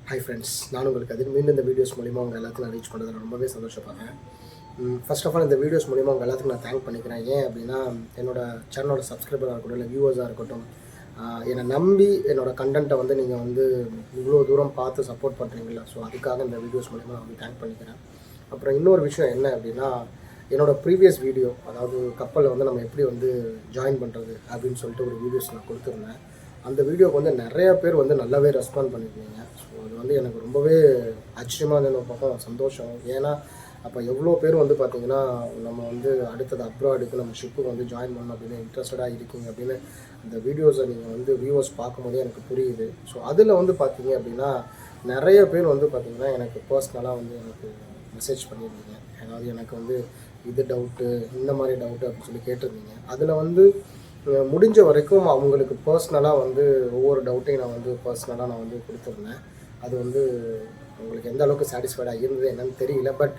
Hi friends, நான் உங்களுக்கு அது மீண்டும் இந்த வீடியோஸ் மூலிமா உங்கள் எல்லாத்தையும் நான் ரீச் பண்ணுறதுல ரொம்பவே சந்தோஷப்படுறேன். ஃபர்ஸ்ட் ஆஃப் ஆல் இந்த வீடியோஸ் மூலிமா உங்கள் எல்லாத்துக்கும் நான் தேங்க் பண்ணிக்கிறேன். ஏன் அப்படின்னா, என்னோடய சேனலோட சப்ஸ்கிரைபராக இருக்கட்டும், இல்லை வியூவர்ஸாக இருக்கட்டும், என்னை நம்பி என்னோடய கண்டென்ட்டை வந்து நீங்கள் வந்து இவ்வளோ தூரம் பார்த்து சப்போர்ட் பண்ணுறீங்களா, ஸோ அதுக்காக இந்த வீடியோஸ் மூலிமா நான் வந்து தேங்க் பண்ணிக்கிறேன். அப்புறம் இன்னொரு விஷயம் என்ன அப்படின்னா, என்னோடய ப்ரீவியஸ் வீடியோ, அதாவது கப்பலில் வந்து நம்ம எப்படி வந்து ஜாயின் பண்ணுறது அப்படின்னு சொல்லிட்டு ஒரு வீடியோஸ் நான் கொடுத்துருந்தேன். அந்த வீடியோக்கு வந்து நிறையா பேர் வந்து நல்லாவே ரெஸ்பாண்ட் பண்ணியிருந்தீங்க. ஸோ அது வந்து எனக்கு ரொம்பவே ஆச்சரியமாக இருந்த ஒரு பக்கம் சந்தோஷம். ஏன்னா அப்போ எவ்வளோ பேர் வந்து பார்த்திங்கன்னா, நம்ம வந்து அடுத்தது அப்ராடுக்கு நம்ம ஷிப்புக்கு வந்து ஜாயின் பண்ணணும் அப்படின்னு இன்ட்ரெஸ்டடாக இருக்கீங்க அப்படின்னு அந்த வீடியோஸை நீங்கள் வந்து வியூவர்ஸ் பார்க்கும்போதே எனக்கு புரியுது. ஸோ அதில் வந்து பார்த்தீங்க அப்படின்னா, நிறைய பேர் வந்து பார்த்திங்கன்னா எனக்கு பர்சனலாக வந்து எனக்கு மெசேஜ் பண்ணியிருந்தீங்க. அதாவது எனக்கு வந்து இது டவுட்டு, இந்த மாதிரி டவுட்டு அப்படின்னு சொல்லி கேட்டிருந்தீங்க. அதில் வந்து முடிஞ்ச வரைக்கும் அவங்களுக்கு பர்சனலாக வந்து ஒவ்வொரு டவுட்டையும் நான் வந்து பர்சனலாக நான் வந்து கொடுத்துருந்தேன். அது வந்து உங்களுக்கு எந்த அளவுக்கு சாட்டிஸ்ஃபைடாக இருந்தது என்னன்னு தெரியல. பட்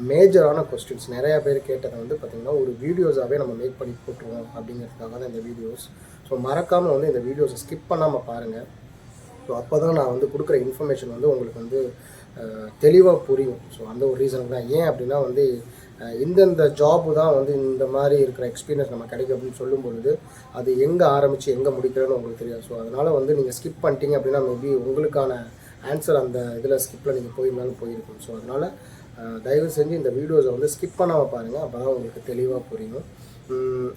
மேஜரான கொஸ்டின்ஸ் நிறையா பேர் கேட்டதை வந்து பார்த்திங்கன்னா ஒரு வீடியோஸாகவே நம்ம மேக் பண்ணி போட்டுருவோம் அப்படிங்கிறதுக்காக தான் இந்த வீடியோஸ். ஸோ மறக்காமல் வந்து இந்த வீடியோஸை ஸ்கிப் பண்ணாமல் பாருங்கள். ஸோ அப்போ தான் நான் வந்து கொடுக்குற இன்ஃபர்மேஷன் வந்து உங்களுக்கு வந்து தெளிவாக புரியும். ஸோ அந்த ஒரு ரீசனுக்கு தான். ஏன் அப்படின்னா வந்து இந்தந்த ஜாப்பு தான் வந்து இந்த மாதிரி இருக்கிற எக்ஸ்பீரியன்ஸ் நம்ம கிடைக்கும் அப்படின்னு சொல்லும்பொழுது அது எங்கே ஆரம்பித்து எங்கே முடிக்கிறேன்னு உங்களுக்கு தெரியாது. ஸோ அதனால் வந்து நீங்கள் ஸ்கிப் பண்ணிட்டீங்க அப்படின்னா மேபி உங்களுக்கான ஆன்சர் அந்த இதில் ஸ்கிப்பில் நீங்கள் போயிருந்தாலும் போயிருக்கும். ஸோ அதனால் தயவு செஞ்சு இந்த வீடியோஸை வந்து ஸ்கிப் பண்ணாமல் பாருங்கள். அப்போ தான் உங்களுக்கு தெளிவாக புரியும்.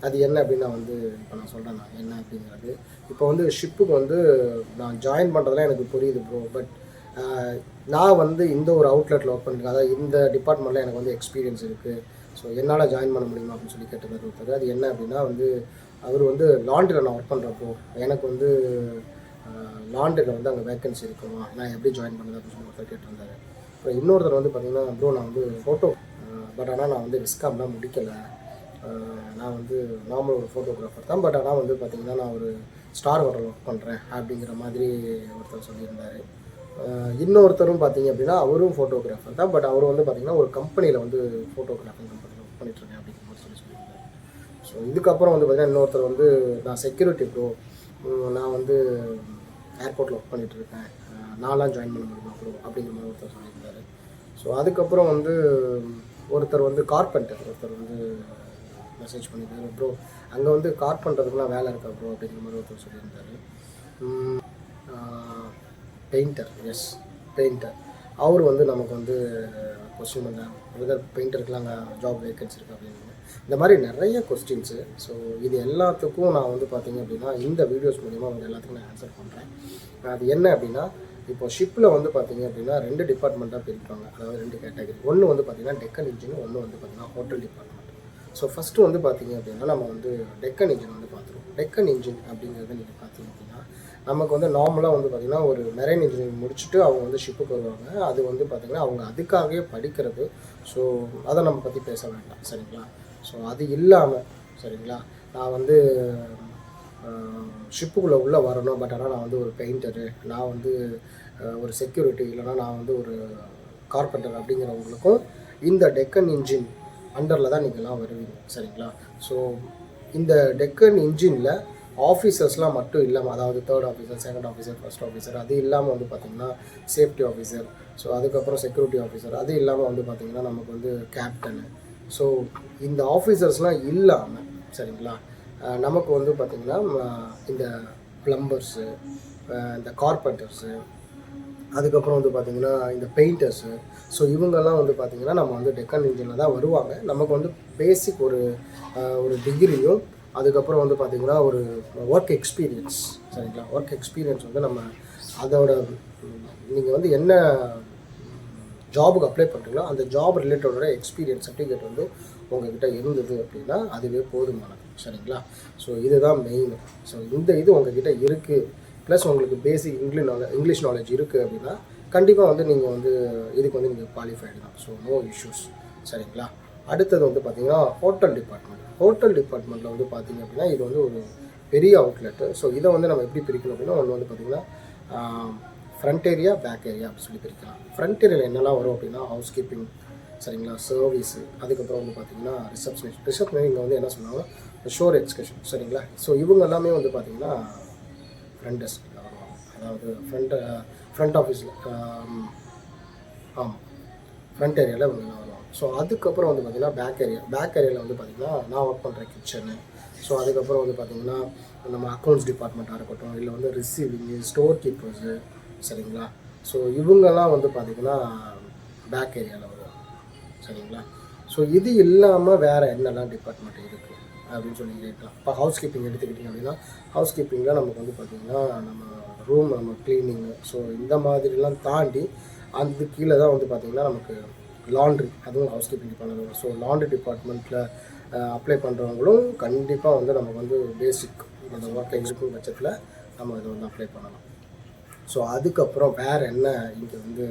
அது என்ன அப்படின்னு நான் வந்து இப்போ நான் சொல்கிறேன் நான் என்ன அப்படிங்கிறது. இப்போ வந்து ஷிப்புக்கு வந்து நான் ஜாயின் பண்ணுறதுலாம் எனக்கு புரியுது ப்ரோ. பட் நான் வந்து இந்த ஒரு அவுட்லெட்டில் ஒர்க் பண்ணியிருக்கேன். அதாவது இந்த டிபார்ட்மெண்ட்டில் எனக்கு வந்து எக்ஸ்பீரியன்ஸ் இருக்குது. ஸோ என்னால் ஜாயின் பண்ண முடியுமா அப்படின்னு சொல்லி கேட்டிருந்தார் ஒருத்தர். அது என்ன அப்படின்னா வந்து அவர் வந்து லாண்ட்ரியில் நான் ஒர்க் பண்ணுறப்போ எனக்கு வந்து லாண்ட்ரியில் வந்து அங்கே வேக்கன்சி இருக்குமா, நான் எப்படி ஜாயின் பண்ணுறது அப்படின்னு சொல்லி ஒருத்தர் கேட்டிருந்தார். அப்புறம் இன்னொருத்தர் வந்து பார்த்திங்கன்னா, ப்ரோ நான் வந்து ஃபோட்டோ பட் ஆனால் நான் வந்து விஸ்காம்லாம் முடிக்கலை, நான் வந்து நார்மல் ஒரு ஃபோட்டோகிராஃபர் தான், பட் ஆனால் வந்து பார்த்திங்கன்னா நான் ஒரு ஸ்டார் ஹோட்டல் ஒர்க் பண்ணுறேன் அப்படிங்கிற மாதிரி ஒருத்தர் சொல்லியிருந்தார். இன்னொருத்தரும் பார்த்திங்க அப்படின்னா அவரும் ஃபோட்டோகிராஃபர் தான், பட் அவர் வந்து பார்த்திங்கன்னா ஒரு கம்பெனியில் வந்து ஃபோட்டோகிராஃபிங் கம்பெனியில் ஒர்க் பண்ணிட்டுருக்கேன் அப்படிங்கிற மாதிரி சொல்லியிருந்தார். ஸோ இதுக்கப்புறம் வந்து பார்த்திங்கன்னா இன்னொருத்தர் வந்து நான் செக்யூரிட்டி ப்ரோ, நான் வந்து ஏர்போர்ட்டில் ஒர்க் பண்ணிகிட்ருக்கேன், நான்லாம் ஜாயின் பண்ண முடியுமா ப்ரோ அப்படிங்கிற மாதிரி ஒருத்தர் சொல்லியிருந்தார். ஸோ அதுக்கப்புறம் வந்து ஒருத்தர் வந்து கார்பெண்டர் ஒருத்தர் வந்து மெசேஜ் பண்ணியிருந்தார், ப்ரோ அங்கே வந்து கார்பெண்டருக்குலாம் வேலை இருக்கா ப்ரோ அப்படிங்கிற மாதிரி ஒருத்தர் சொல்லியிருந்தார். பெயிண்டர், எஸ் பெயிண்டர், அவர் வந்து நமக்கு வந்து கொஸ்டின் பண்ணார், பிரதர் பெயிண்டருக்குலாம் அங்கே ஜாப் வேக்கன்சி இருக்குது அப்படின்னு. இந்த மாதிரி நிறைய கொஸ்டின்ஸு. ஸோ இது எல்லாத்துக்கும் நான் வந்து பார்த்திங்க அப்படின்னா இந்த வீடியோஸ் மூலிமா அவங்க எல்லாத்துக்கும் நான் ஆன்சர் பண்ணுறேன். அது என்ன அப்படின்னா, இப்போ ஷிப்பில் வந்து பார்த்திங்க அப்படின்னா 2 டிபார்ட்மெண்ட்டாக பிரிப்பாங்க. அதாவது 2 கேட்டகரி. ஒன்று வந்து பார்த்திங்கன்னா டெக்கன் இன்ஜின், ஒன்று வந்து பார்த்திங்கன்னா ஹோட்டல் டிபார்ட்மெண்ட். ஸோ ஃபஸ்ட்டு வந்து பார்த்திங்க அப்படின்னா நம்ம வந்து டெக்கன் இன்ஜின் வந்து பார்த்துருவோம். டெக்கன் இன்ஜின் அப்படிங்கிறத நீங்கள் பார்த்திங்க அப்படின்னா நமக்கு வந்து நார்மலாக வந்து பார்த்திங்கன்னா ஒரு மெரைன் இன்ஜினியரிங் முடிச்சுட்டு அவங்க வந்து ஷிப்புக்கு வருவாங்க. அது வந்து பார்த்திங்கன்னா அவங்க அதுக்காகவே படிக்கிறது. ஸோ அதை நம்ம பற்றி பேச வேண்டாம், சரிங்களா? ஸோ அது இல்லாமல், சரிங்களா, நான் வந்து ஷிப்புக்குள்ளே உள்ளே வரணும், பட் ஆனால் நான் வந்து ஒரு பெயிண்டரு, நான் வந்து ஒரு செக்யூரிட்டி, இல்லைனா நான் வந்து ஒரு கார்பெண்டர் அப்படிங்கிறவங்களுக்கும் இந்த டெக்கன் இன்ஜின் அண்டரில் தான் நீங்கள்லாம் வருவீங்க, சரிங்களா? ஸோ இந்த டெக்கன் இன்ஜினில் ஆஃபீஸர்ஸ்லாம் மட்டும் இல்லாமல், அதாவது 3rd officer, 2nd officer, 1st officer, அது இல்லாமல் வந்து பார்த்திங்கன்னா சேஃப்டி ஆஃபீஸர், ஸோ அதுக்கப்புறம் செக்யூரிட்டி ஆஃபீஸர், அது இல்லாமல் வந்து பார்த்திங்கன்னா நமக்கு வந்து கேப்டனு. ஸோ இந்த ஆஃபீஸர்ஸ்லாம் இல்லாமல், சரிங்களா, நமக்கு வந்து பார்த்திங்கன்னா இந்த ப்ளம்பர்ஸு, இந்த கார்பெண்டர்ஸு, அதுக்கப்புறம் வந்து பார்த்திங்கன்னா இந்த பெயிண்டர்ஸு, ஸோ இவங்கெல்லாம் வந்து பார்த்திங்கன்னா நம்ம வந்து டெக்கன் இன்ஜினில் தான் வருவாங்க. நமக்கு வந்து பேசிக் ஒரு டிகிரியும், அதுக்கப்புறம் வந்து பார்த்திங்கன்னா ஒரு ஒர்க் எக்ஸ்பீரியன்ஸ், சரிங்களா. ஒர்க் எக்ஸ்பீரியன்ஸ் வந்து நம்ம அதோட நீங்கள் வந்து என்ன ஜாபுக்கு அப்ளை பண்ணுறீங்களோ அந்த ஜாப் ரிலேட்டடோட எக்ஸ்பீரியன்ஸ் சர்டிஃபிகேட் வந்து உங்கள்கிட்ட இருந்தது அப்படின்னா அதுவே போதுமானது, சரிங்களா. ஸோ இதுதான் மெயின். ஸோ இந்த இது உங்கள்கிட்ட இருக்குது, ப்ளஸ் உங்களுக்கு பேசிக் இங்கிலீஷ் நாலேஜ் இருக்குது அப்படின்னா கண்டிப்பாக வந்து நீங்கள் வந்து இதுக்கு வந்து நீங்கள் குவாலிஃபைடு தான். ஸோ நோ இஷ்யூஸ், சரிங்களா. அடுத்தது வந்து பார்த்திங்கன்னா ஹோட்டல் டிபார்ட்மெண்ட். ஹோட்டல் டிபார்ட்மெண்ட்டில் வந்து பார்த்திங்க அப்படின்னா இது வந்து ஒரு பெரிய அவுட்லெட்டு. ஸோ இதை வந்து நம்ம எப்படி பிரிக்கணும் அப்படின்னா, ஒன்று வந்து பார்த்திங்கன்னா ஃப்ரண்ட் ஏரியா, பேக் ஏரியா அப்படி சொல்லி பிரிக்கலாம். ஃப்ரண்ட் ஏரியாவில் என்னெல்லாம் வரும் அப்படின்னா ஹவுஸ் கீப்பிங், சரிங்களா, சர்வீஸு, அதுக்கப்புறம் வந்து பார்த்திங்கன்னா ரிசப்ஷனிஸ்ட் இங்கே வந்து என்ன சொன்னாங்க ஷோர் எக்ஸ்கர்ஷன், சரிங்களா. ஸோ இவங்க எல்லாமே வந்து பார்த்திங்கன்னா ஃப்ரண்ட் டெஸ்கில் வருவாங்க. அதாவது ஃப்ரண்ட் ஆஃபீஸில் ஆமாம் ஃப்ரண்ட் ஏரியாவில் வந்து நான் வருவாங்க. ஸோ அதுக்கப்புறம் வந்து பார்த்திங்கன்னா பேக் ஏரியாவில் வந்து பார்த்திங்கன்னா நான் ஒர்க் பண்ணுற கிச்சனு. ஸோ அதுக்கப்புறம் வந்து பார்த்திங்கன்னா நம்ம அக்கௌண்ட்ஸ் டிபார்ட்மெண்ட்டாக இருக்கட்டும், இல்லை வந்து ரிசீவிங்கு, ஸ்டோர் கீப்பர்ஸு, சரிங்களா. ஸோ இவங்கெல்லாம் வந்து பார்த்திங்கன்னா பேக் ஏரியாவில் வருவாங்க, சரிங்களா. ஸோ இது இல்லாமல் வேறு என்னெல்லாம் டிபார்ட்மெண்ட் இருக்குது அப்படின்னு சொல்லி கேட்கலாம். இப்போ ஹவுஸ் கீப்பிங் எடுத்துக்கிட்டிங்க அப்படின்னா, ஹவுஸ் கீப்பிங்கில் நமக்கு வந்து பார்த்திங்கன்னா நம்ம ரூம் நம்ம க்ளீனிங்கு, ஸோ இந்த மாதிரிலாம் தாண்டி அது கீழே தான் வந்து பார்த்திங்கன்னா நமக்கு லாண்ட்ரி, அதுவும் house keeping department. So laundry டிபார்ட்மெண்ட்டில் அப்ளை பண்ணுறவங்களும் கண்டிப்பாக வந்து நமக்கு வந்து பேசிக் அந்த ஒர்க்கை இருக்கும் பட்சத்தில் நம்ம இதை வந்து அப்ளை பண்ணலாம். ஸோ அதுக்கப்புறம் வேறு என்ன இங்கே வந்து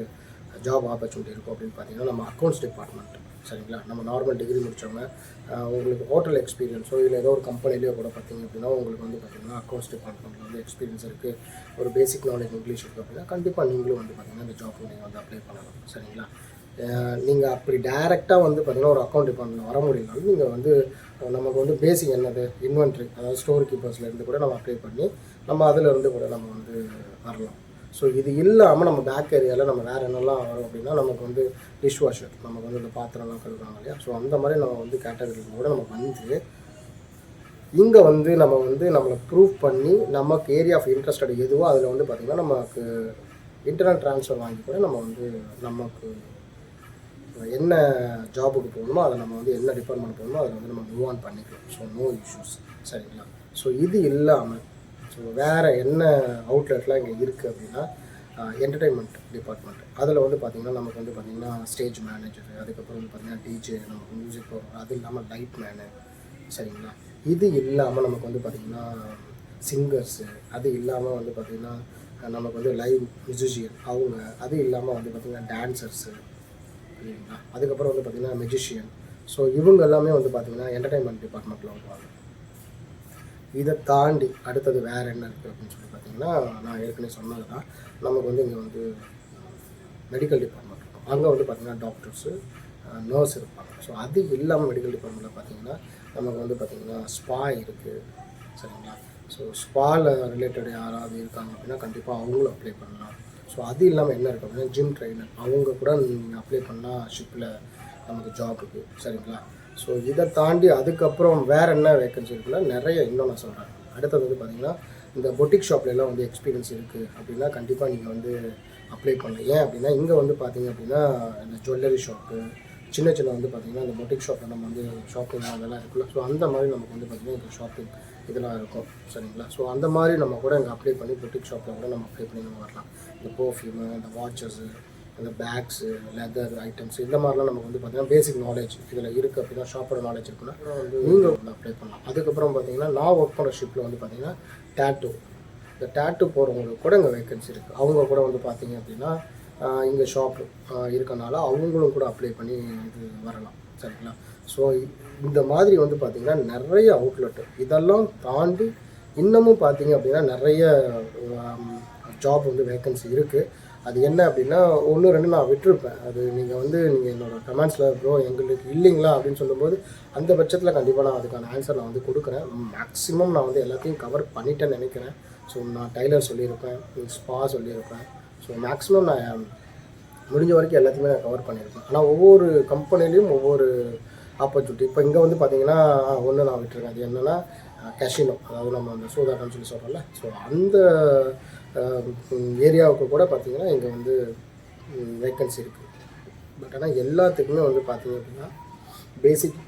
ஜாப் ஆப்பர்ச்சுனிட்டி இருக்கும் அப்படின்னு பார்த்தீங்கன்னா, நம்ம அக்கௌண்ட்ஸ் டிபார்ட்மெண்ட், சரிங்களா. நம்ம நார்மல் டிகிரி முடித்தவங்க உங்களுக்கு ஹோட்டல் எக்ஸ்பீரியன்ஸோ இல்லை ஏதோ ஒரு கம்பெனிலேயோ கூட பார்த்திங்க அப்படின்னா உங்களுக்கு வந்து பார்த்திங்கன்னா அக்கௌண்ட்ஸ் டிபார்ட்மெண்ட்டில் வந்து எக்ஸ்பீரியன்ஸ் இருக்குது, ஒரு பேசிக் நாலேஜ் இங்கிலீஷ் இருக்குது அப்படின்னா கண்டிப்பாக நீங்களும் வந்து பார்த்திங்கன்னா இந்த ஜாப்புக்கு நீங்கள் வந்து அப்ளை பண்ணலாம், சரிங்களா. நீங்கள் அப்படி டைரெக்டாக வந்து பார்த்திங்கன்னா ஒரு அக்கௌண்ட் டிபார்ட்மெண்ட் வர முடியலனாலும் நீங்கள் வந்து நமக்கு வந்து பேசிக் என்னது இன்வென்ட்ரி, அதாவது ஸ்டோர் கீப்பர்ஸ்லேருந்து கூட நம்ம அப்ளை பண்ணி நம்ம அதிலேருந்து கூட நம்ம வந்து வரலாம். ஸோ இது இல்லாமல் நம்ம பேக் ஏரியாவில் நம்ம வேறு என்னெல்லாம் வரும் அப்படின்னா, நமக்கு வந்து டிஷ் வாஷர், நமக்கு வந்து இந்த பாத்திரம்லாம் கழுவுறாங்க இல்லையா. ஸோ அந்த மாதிரி நம்ம வந்து கேட்டகரியில் கூட நம்ம வந்து இங்கே வந்து நம்ம வந்து நம்மளை ப்ரூவ் பண்ணி நமக்கு ஏரியா ஆஃப் இன்ட்ரெஸ்டட் எதுவோ அதில் வந்து பார்த்திங்கன்னா நமக்கு இன்டர்னல் ட்ரான்ஸ்ஃபர் வாங்கி கூட நம்ம வந்து நமக்கு என்ன ஜாபுக்கு போகணுமோ அதை நம்ம வந்து என்ன டிபார்ட்மெண்ட் போகணுமோ அதில் வந்து நம்ம மூவ் ஆன் பண்ணிக்கலாம். ஸோ நோ இஷ்யூஸ், சரிங்களா. ஸோ இது இல்லாமல் ஸோ வேறு என்ன அவுட்லெட்லாம் இங்கே இருக்குது அப்படின்னா, என்டர்டெயின்மெண்ட் டிபார்ட்மெண்ட், அதில் வந்து பார்த்திங்கன்னா நமக்கு வந்து பார்த்திங்கன்னா ஸ்டேஜ் மேனேஜரு, அதுக்கப்புறம் வந்து பார்த்திங்கன்னா டிஜே, நமக்கு மியூசிக் போடுறோம், அது இல்லாமல் லைட் மேனு, சரிங்களா. இது இல்லாமல் நமக்கு வந்து பார்த்திங்கன்னா சிங்கர்ஸு, அது இல்லாமல் வந்து பார்த்திங்கன்னா நமக்கு வந்து லைவ் மியூசிஷியன் அவங்க, அது இல்லாமல் வந்து பார்த்திங்கன்னா டான்சர்ஸு, சரிங்களா. அதுக்கப்புறம் வந்து பார்த்திங்கன்னா மெஜிஷியன். ஸோ இவங்க எல்லாமே வந்து பார்த்திங்கன்னா என்டர்டெயின்மெண்ட் டிபார்ட்மெண்ட்டில் வருவாங்க. இதை தாண்டி அடுத்தது வேறு என்ன இருக்குது அப்படின்னு சொல்லி பார்த்திங்கன்னா, நான் ஏற்கனவே சொன்னது தான், நமக்கு வந்து இங்கே வந்து மெடிக்கல் டிபார்ட்மெண்ட் இருக்கும். அங்கே வந்து பார்த்திங்கன்னா டாக்டர்ஸு, நர்ஸ் இருப்பாங்க. ஸோ அது இல்லாமல் மெடிக்கல் டிபார்ட்மெண்ட்டில் பார்த்திங்கன்னா நமக்கு வந்து பார்த்திங்கன்னா ஸ்பா இருக்குது, சரிங்களா. ஸோ ஸ்பாவில் ரிலேட்டட் யாராவது இருக்காங்க அப்படின்னா கண்டிப்பாக அவங்களும் அப்ளை பண்ணலாம். ஸோ அது இல்லாமல் என்ன இருக்குது அப்படின்னா ஜிம் ட்ரெயினர், அவங்க கூட நீங்கள் அப்ளை பண்ணால் ஷிப்பில் நமக்கு ஜாபுக்கு, சரிங்களா. ஸோ இதை தாண்டி அதுக்கப்புறம் வேறு என்ன வேக்கன்சி இருக்குன்னா நிறைய இன்னும் நான் சொல்கிறேன். அடுத்தது வந்து பார்த்திங்கன்னா இந்த பொட்டிக் ஷாப்லலாம் வந்து எக்ஸ்பீரியன்ஸ் இருக்குது அப்படின்னா கண்டிப்பாக நீங்கள் வந்து அப்ளை பண்ணலாம். ஏன் அப்படின்னா இங்கே வந்து பார்த்திங்க அப்படின்னா இந்த ஜுவல்லரி ஷாப்பு, சின்ன வந்து பார்த்திங்கன்னா இந்த பொட்டிக் ஷாப்பில் நம்ம வந்து ஷாப்பிங் அதெல்லாம் இருக்குல்ல. ஸோ அந்த மாதிரி நமக்கு வந்து பார்த்திங்கன்னா இந்த ஷாப்பிங் இதெல்லாம் இருக்கும், சரிங்களா. ஸோ அந்த மாதிரி நம்ம கூட இங்கே அப்ளை பண்ணி பொட்டிக் ஷாப்பில் கூட நம்ம அப்ளை பண்ணி நம்ம வரலாம். இந்த பர்ஃப்யூமு, இந்த வாட்சஸு, இந்த பேக்ஸு, லெதர் ஐட்டம்ஸ், இந்த மாதிரிலாம் நமக்கு வந்து பார்த்திங்கன்னா பேசிக் நாலேஜ் இதில் இருக்குது அப்படின்னா, ஷாப்போட நாலேஜ் இருக்குன்னா வந்து நீங்கள் வந்து அப்ளை பண்ணலாம். அதுக்கப்புறம் பார்த்திங்கன்னா நான் ஒர்க் பண்ணுற ஷிப்பில் வந்து பார்த்திங்கன்னா டேட்டூ, இந்த டேட்டூ போகிறவங்களுக்கு கூட இங்கே வேக்கன்சி இருக்குது. அவங்க கூட வந்து பார்த்திங்க அப்படின்னா இங்கே ஷாப்பு இருக்கனால அவங்களும் கூட அப்ளை பண்ணி இது வரலாம், சரிங்களா. ஸோ இந்த மாதிரி வந்து பார்த்திங்கன்னா நிறைய அவுட்லெட்டு, இதெல்லாம் தாண்டி இன்னமும் பார்த்திங்க அப்படின்னா நிறைய ஜாப் வந்து வேக்கன்சி இருக்குது. அது என்ன அப்படின்னா 1, 2 நான் விட்டுருப்பேன். அது நீங்கள் என்னோடய கமெண்ட்ஸில் ப்ரோ எங்களுக்கு இல்லைங்களா அப்படின்னு சொல்லும்போது அந்த பட்சத்தில் கண்டிப்பாக நான் அதுக்கான ஆன்சர் நான் வந்து கொடுக்குறேன். மேக்ஸிமம் நான் வந்து எல்லாத்தையும் கவர் பண்ணிட்டேன்னு நினைக்கிறேன். ஸோ நான் டைலர் சொல்லியிருப்பேன், ஸ்பா சொல்லியிருப்பேன். ஸோ மேக்ஸிமம் நான் முடிஞ்ச வரைக்கும் எல்லாத்தையுமே நான் கவர் பண்ணியிருப்பேன். ஆனால் ஒவ்வொரு கம்பெனிலையும் ஒவ்வொரு ஆப்பர்ச்சுனிட்டி. இப்போ இங்கே வந்து பார்த்திங்கன்னா ஒன்று நான் விட்டுருக்கேன். அது என்னென்னா கேஷினோ, அதாவது நம்ம அந்த சூதாட்டம்னு சொல்லி சொல்கிறோம்ல. ஸோ அந்த ஏரியாவுக்கு கூட பார்த்திங்கன்னா இங்கே வந்து வேக்கன்சி இருக்குது. பட் ஆனால் எல்லாத்துக்குமே வந்து பார்த்திங்க அப்படின்னா பேசிக்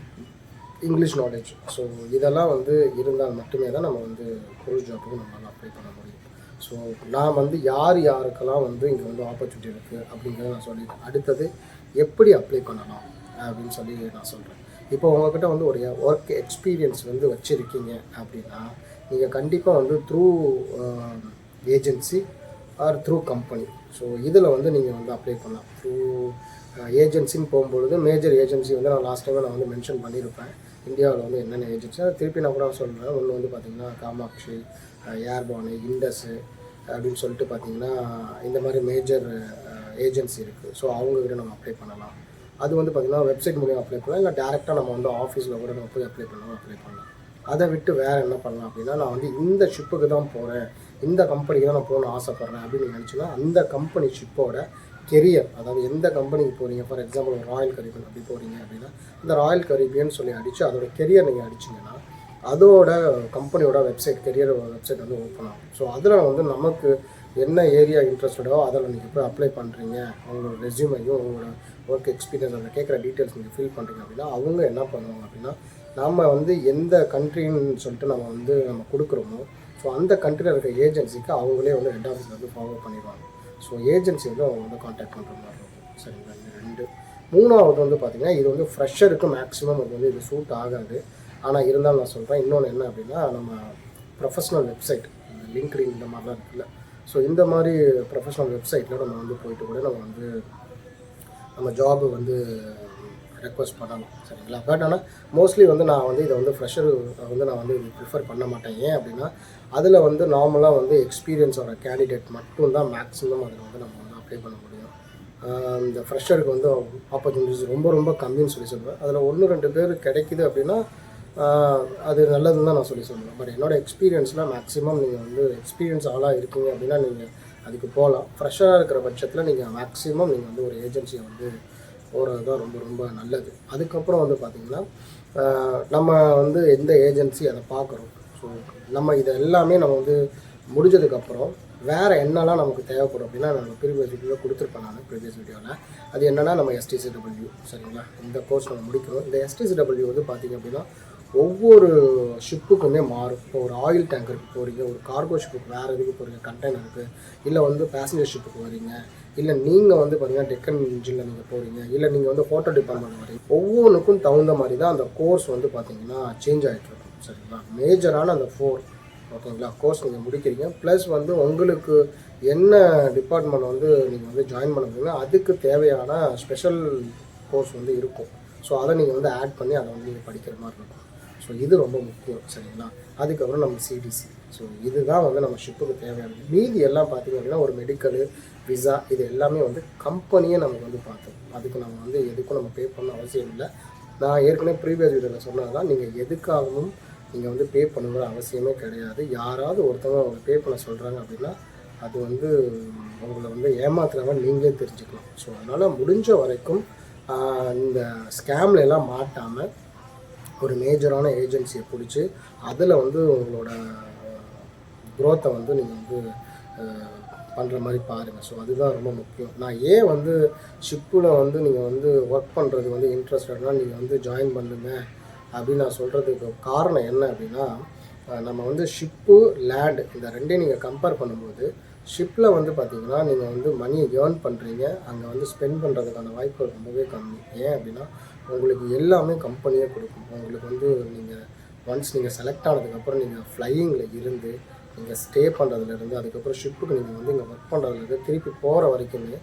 இங்கிலீஷ் நாலேஜ், ஸோ இதெல்லாம் வந்து இருந்தால் மட்டுமே தான் நம்ம வந்து ஒரு ஜாப்புக்கு நம்மளால் அப்ளை பண்ண முடியும். ஸோ நான் வந்து யாருக்கெல்லாம் வந்து இங்கே வந்து ஆப்பர்ச்சுனிட்டி இருக்குது அப்படிங்கிறத நான் சொல்லிட்டேன். அடுத்தது எப்படி அப்ளை பண்ணலாம் அப்படின்னு சொல்லி நான் சொல்கிறேன். இப்போ உங்கள்கிட்ட வந்து ஒரு ஒர்க் எக்ஸ்பீரியன்ஸ் வந்து வச்சுருக்கீங்க அப்படின்னா நீங்கள் கண்டிப்பாக வந்து through agency or through company, so இதில் வந்து நீங்கள் வந்து அப்ளை பண்ணலாம். த்ரூ ஏஜென்சின்னு போகும்பொழுது மேஜர் ஏஜென்சி வந்து நான் லாஸ்ட் டைம் நான் வந்து மென்ஷன் பண்ணியிருப்பேன். இந்தியாவில் வந்து என்னென்ன ஏஜென்சி அதை திருப்பி நான் கூட சொல்கிறேன். ஒன்று வந்து பார்த்திங்கன்னா காமாக்ஷி, ஏர்பானு, இண்டஸு அப்படின்னு சொல்லிட்டு பார்த்திங்கன்னா இந்த மாதிரி மேஜர் ஏஜென்சி இருக்குது. ஸோ அவங்கக்கிட்ட நம்ம அப்ளை பண்ணலாம். அது வந்து பார்த்திங்கன்னா வெப்சைட் மூலியம் அப்ளை பண்ணலாம், இல்லை டேரெக்டாக நம்ம வந்து ஆஃபீஸில் கூட நம்ம போய் அப்ளை பண்ணலாம். அதை விட்டு வேறு என்ன பண்ணலாம் அப்படின்னா, நான் வந்து இந்த ஷிப்புக்கு தான் போகிறேன், இந்த கம்பெனிக்கு தான் நான் போகணும்னு ஆசைப்பட்றேன் அப்படின்னு நினச்சிங்கன்னா அந்த கம்பெனி ஷிப்போட கெரியர், அதாவது எந்த கம்பெனிக்கு போகிறீங்க, ஃபார் எக்ஸாம்பிள் ஒரு ராயல் கரீபியன் அப்படி போகிறீங்க அப்படின்னா இந்த ராயல் கரீபியன் சொல்லி அடித்து அதோட கெரியர் நீங்கள் அடிச்சிங்கன்னா அதோட கம்பெனியோட வெப்சைட், கெரியர் வெப்சைட் வந்து ஓப்பன் ஆகும். ஸோ அதில் வந்து நமக்கு என்ன ஏரியா இன்ட்ரெஸ்டடோ அதில் நீங்கள் போய் அப்ளை பண்ணுறீங்க, உங்களோட ரெஸ்யூமையும் உங்களோட ஒர்க் எக்ஸ்பீரியன்ஸ் அதில் கேட்குற டீட்டெயில்ஸ் நீங்கள் ஃபில் பண்ணுறீங்க அப்படின்னா அவங்க என்ன பண்ணுவாங்க அப்படின்னா நம்ம வந்து எந்த கண்ட்ரின்னு சொல்லிட்டு நம்ம கொடுக்குறோமோ ஸோ அந்த கண்ட்ரியில் இருக்க ஏஜென்சிக்கு அவங்களே வந்து ஹெட் ஆஃபீஸில் வந்து ஃபார்வர்ட் பண்ணிடுவாங்க. ஸோ ஏஜென்சி வந்து அவங்க வந்து கான்டாக்ட் பண்ணுற மாதிரி இருக்கும். சரிங்களா, இது 2. 3வது வந்து பார்த்திங்கன்னா இது வந்து ஃப்ரெஷருக்கு மேக்ஸிமம் அது வந்து இது சூட் ஆகாது. ஆனால் இருந்தாலும் நான் சொல்கிறேன், இன்னொன்று என்ன அப்படின்னா நம்ம ப்ரொஃபஷ்னல் வெப்சைட், லிங்க்டின் இந்த மாதிரிலாம் இருக்குல்ல, ஸோ இந்த மாதிரி ப்ரொஃபஷ்னல் வெப்சைட்டில் நம்ம வந்து போயிட்டு கூட நம்ம ஜாபு வந்து ரெக்வஸ்ட் பண்ணலாம். சரிங்களா, பட் ஆனால் மோஸ்ட்லி வந்து நான் வந்து இதை வந்து ஃப்ரெஷர் வந்து நான் வந்து இது ப்ரிஃபர் பண்ண மாட்டேன். ஏன் அப்படின்னா அதில் வந்து நார்மலாக வந்து எக்ஸ்பீரியன்ஸோட கேண்டிடேட் மட்டும்தான் மேக்ஸிமம் அதில் வந்து நம்ம வந்து அப்ளை பண்ண முடியும். இந்த ஃப்ரெஷருக்கு வந்து ஆப்பர்ச்சுனிட்டிஸ் ரொம்ப ரொம்ப கம்மின்னு சொல்லி சொல்லுவேன். அதில் 1-2 பேர் கிடைக்குது அப்படின்னா அது நல்லதுன்னு தான் நான் சொல்லி சொல்லுவேன். பட் என்னோடய எக்ஸ்பீரியன்ஸில் மேக்ஸிமம் நீங்கள் வந்து எக்ஸ்பீரியன்ஸ் ஆளாக இருக்கீங்க அப்படின்னா நீங்கள் அதுக்கு போகலாம். ஃப்ரெஷராக இருக்கிற பட்சத்தில் நீங்கள் மேக்ஸிமம் நீங்கள் வந்து ஒரு ஏஜென்சியை வந்து போகிறது தான் ரொம்ப ரொம்ப நல்லது. அதுக்கப்புறம் வந்து பார்த்திங்கன்னா நம்ம வந்து எந்த ஏஜென்சி அதை பார்க்குறோம். ஸோ நம்ம இதை எல்லாமே நம்ம வந்து முடிஞ்சதுக்கப்புறம் வேறு என்னெல்லாம் நமக்கு தேவைப்படும் அப்படின்னா நம்ம ப்ரீவியஸ் வீடியோவில் கொடுத்துருப்பேன். நான் ப்ரீவியஸ் வீடியோவில் அது என்னென்னா நம்ம STCW, சரிங்களா, இந்த கோர்ஸ் நம்ம முடிக்கணும். இந்த STCW வந்து பார்த்திங்க அப்படின்னா ஒவ்வொரு ஷிப்புக்குமே மாறும். இப்போ ஒரு ஆயில் டேங்கருக்கு போகிறீங்க, ஒரு கார்கோ ஷிப்புக்கு வேறு இதுக்கு போகிறீங்க, கண்டெய்னருக்கு, இல்லை வந்து பேசஞ்சர் ஷிப்புக்கு வரீங்க, இல்லை நீங்கள் வந்து பார்த்தீங்கன்னா டெக்கன் இன்ஜினில் நீங்கள் போகிறீங்க, இல்லை நீங்கள் வந்து ஹோட்டல் டிபார்ட்மெண்ட் வரீங்க, ஒவ்வொன்றுக்கும் தகுந்த மாதிரி தான் அந்த கோர்ஸ் வந்து பார்த்திங்கன்னா சேஞ்ச் ஆகிட்டு இருக்கும். சரிங்களா, மேஜரான அந்த 4 ஓகேங்களா கோர்ஸ் நீங்கள் முடிக்கிறீங்க. ப்ளஸ் வந்து உங்களுக்கு என்ன டிபார்ட்மெண்ட் வந்து நீங்கள் வந்து ஜாயின் பண்ண முடியுங்க அதுக்கு தேவையான ஸ்பெஷல் கோர்ஸ் வந்து இருக்கும். ஸோ அதை நீங்கள் வந்து ஆட் பண்ணி அதை வந்து நீங்கள் படிக்கிற மாதிரி இருக்கும். ஸோ இது ரொம்ப முக்கியம். சரிங்களா, அதுக்கப்புறம் நம்ம CDC. ஸோ இதுதான் வந்து நம்ம ஷிப்புக்கு தேவையானது. மீதி எல்லாம் பார்த்திங்க அப்படின்னா ஒரு மெடிக்கலு, விசா, இது எல்லாமே வந்து கம்பெனியே நமக்கு வந்து பார்த்தோம். அதுக்கு நம்ம வந்து எதுக்கும் நம்ம பே பண்ண அவசியம் இல்லை. நான் ஏற்கனவே ப்ரீவியஸ் வீடியோவில் சொன்னது தான், நீங்கள் எதுக்காகவும் நீங்கள் வந்து பே பண்ணுங்கிற அவசியமே கிடையாது. யாராவது ஒருத்தவங்க அவங்க பே பண்ண சொல்கிறாங்க அப்படின்னா அது வந்து உங்களை வந்து ஏமாத்துறவங்க நீங்களே தெரிஞ்சுக்கலாம். ஸோ அதனால் முடிஞ்ச வரைக்கும் இந்த ஸ்கேம்ல எல்லாம் மாட்டாமல் ஒரு மேஜரான ஏஜென்சியை பிடிச்சி அதில் வந்து உங்களோட க்ரோத்தை வந்து நீங்கள் வந்து பண்ணுற மாதிரி பாருங்கள். ஸோ அதுதான் ரொம்ப முக்கியம். நான் ஏன் வந்து ஷிப்பில் வந்து நீங்கள் வந்து ஒர்க் பண்ணுறது வந்து இன்ட்ரெஸ்டட்னால் நீங்கள் வந்து ஜாயின் பண்ணுங்க அப்படின்னு நான் சொல்கிறதுக்கு காரணம் என்ன அப்படின்னா நம்ம வந்து ஷிப்பு, லேண்ட் இந்த ரெண்டையும் நீங்கள் கம்பேர் பண்ணும்போது ஷிப்பில் வந்து பார்த்திங்கன்னா நீங்கள் வந்து மணியை ஏர்ன் பண்ணுறீங்க, அங்கே வந்து ஸ்பெண்ட் பண்ணுறதுக்கான வாய்ப்புகள் ரொம்பவே கம்மி. ஏன் அப்படின்னா உங்களுக்கு எல்லாமே கம்பெனியே கொடுக்கும். உங்களுக்கு வந்து நீங்கள் ஒன்ஸ் நீங்கள் செலக்ட் ஆனதுக்கப்புறம் நீங்கள் ஃப்ளையிங்கில் இருந்து நீங்கள் ஸ்டே பண்ணுறதுலேருந்து அதுக்கப்புறம் ஷிப்புக்கு நீங்கள் வந்து இங்கே ஒர்க் பண்ணுறதுலேருந்து திருப்பி போகிற வரைக்குமே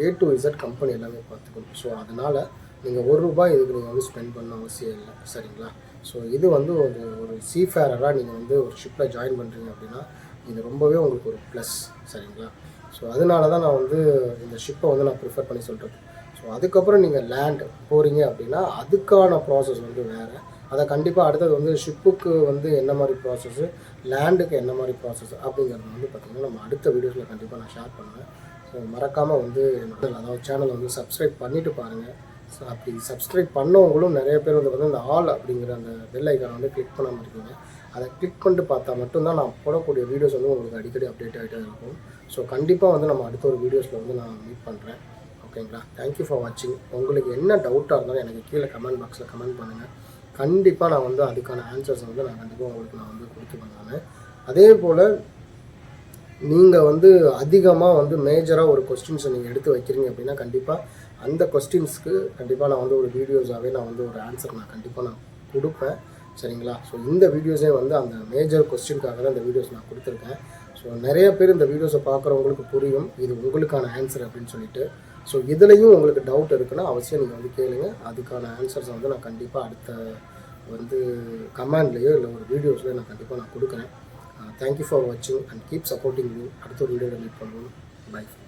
A to Z கம்பெனி எல்லாமே பார்த்துக்கணும். ஸோ அதனால் நீங்கள் ₹1 இதுக்கு நீங்கள் வந்து ஸ்பெண்ட் பண்ண அவசியம் இல்லை. சரிங்களா, ஸோ இது வந்து ஒரு சீஃபேரராக நீங்கள் வந்து ஒரு ஷிப்பில் ஜாயின் பண்ணுறீங்க அப்படின்னா இது ரொம்பவே உங்களுக்கு ஒரு ப்ளஸ். சரிங்களா, ஸோ அதனால தான் நான் வந்து இந்த ஷிப்பை வந்து நான் ப்ரிஃபர் பண்ணி சொல்கிறது. ஸோ அதுக்கப்புறம் நீங்கள் லேண்ட் போகிறீங்க அப்படின்னா அதுக்கான ப்ராசஸ் வந்து வேறு. அதை கண்டிப்பாக அடுத்தது வந்து ஷிப்புக்கு வந்து என்ன மாதிரி ப்ராசஸ்ஸு, லேண்டுக்கு என்ன மாதிரி ப்ராசஸ் அப்படிங்கிறது வந்து பார்த்திங்கன்னா நம்ம அடுத்த வீடியோஸில் கண்டிப்பாக நான் ஷேர் பண்ணுவேன். ஸோ மறக்காமல் வந்து அதாவது சேனலை வந்து சப்ஸ்கிரைப் பண்ணிவிட்டு பாருங்கள். ஸோ அப்படி சப்ஸ்கிரைப் பண்ணவங்களும் நிறைய பேர் வந்து இந்த ஆல் அப்படிங்கிற அந்த பெல் ஐக்கானை வந்து கிளிக் பண்ணாமல் இருக்கீங்க. அதை கிளிக் பண்ணிட்டு பார்த்தா மட்டும்தான் நான் போடக்கூடிய வீடியோஸ் வந்து உங்களுக்கு அடிக்கடி அப்டேட் ஆகிட்டே இருக்கும். ஸோ கண்டிப்பாக வந்து நம்ம அடுத்த ஒரு வீடியோஸில் வந்து நான் மீட் பண்ணுறேன். ஓகேங்களா, தேங்க்யூ ஃபார் வாட்சிங். உங்களுக்கு என்ன டவுட்டாக இருந்தாலும் எனக்கு கீழே கமெண்ட் பாக்ஸில் கமெண்ட் பண்ணுங்கள். கண்டிப்பாக நான் வந்து அதுக்கான ஆன்சர்ஸை வந்து நான் கண்டிப்பாக உங்களுக்கு நான் வந்து கொடுத்துப்பேன். நான் அதே போல் நீங்கள் வந்து அதிகமாக வந்து மேஜராக ஒரு கொஸ்டின்ஸை நீங்கள் எடுத்து வைக்கிறீங்க அப்படின்னா கண்டிப்பாக அந்த கொஸ்டின்ஸ்க்கு கண்டிப்பாக நான் வந்து ஒரு வீடியோஸாகவே நான் வந்து ஒரு ஆன்சர் நான் கண்டிப்பாக நான் கொடுப்பேன். சரிங்களா, ஸோ இந்த வீடியோஸே வந்து அந்த மேஜர் கொஸ்டினுக்காக தான் இந்த வீடியோஸ் நான் கொடுத்துருக்கேன். ஸோ நிறைய பேர் இந்த வீடியோஸை பார்க்குறவங்களுக்கு புரியும் இது உங்களுக்கான ஆன்சர் அப்படின்னு சொல்லிட்டு. ஸோ இதுலேயும் உங்களுக்கு டவுட் இருக்குன்னா அவசியம் நீங்கள் வந்து கேளுங்க. அதுக்கான ஆன்சர்ஸை வந்து நான் கண்டிப்பாக அடுத்த வந்து கமெண்ட்லேயோ இல்லை ஒரு வீடியோஸ்லையோ நான் கண்டிப்பாக நான் கொடுக்குறேன். தேங்க்யூ ஃபார் வாட்சிங் அண்ட் கீப் சப்போர்ட்டிங் மீ. அடுத்த ஒரு வீடியோவில் மீட் பண்ணுவோம். பை.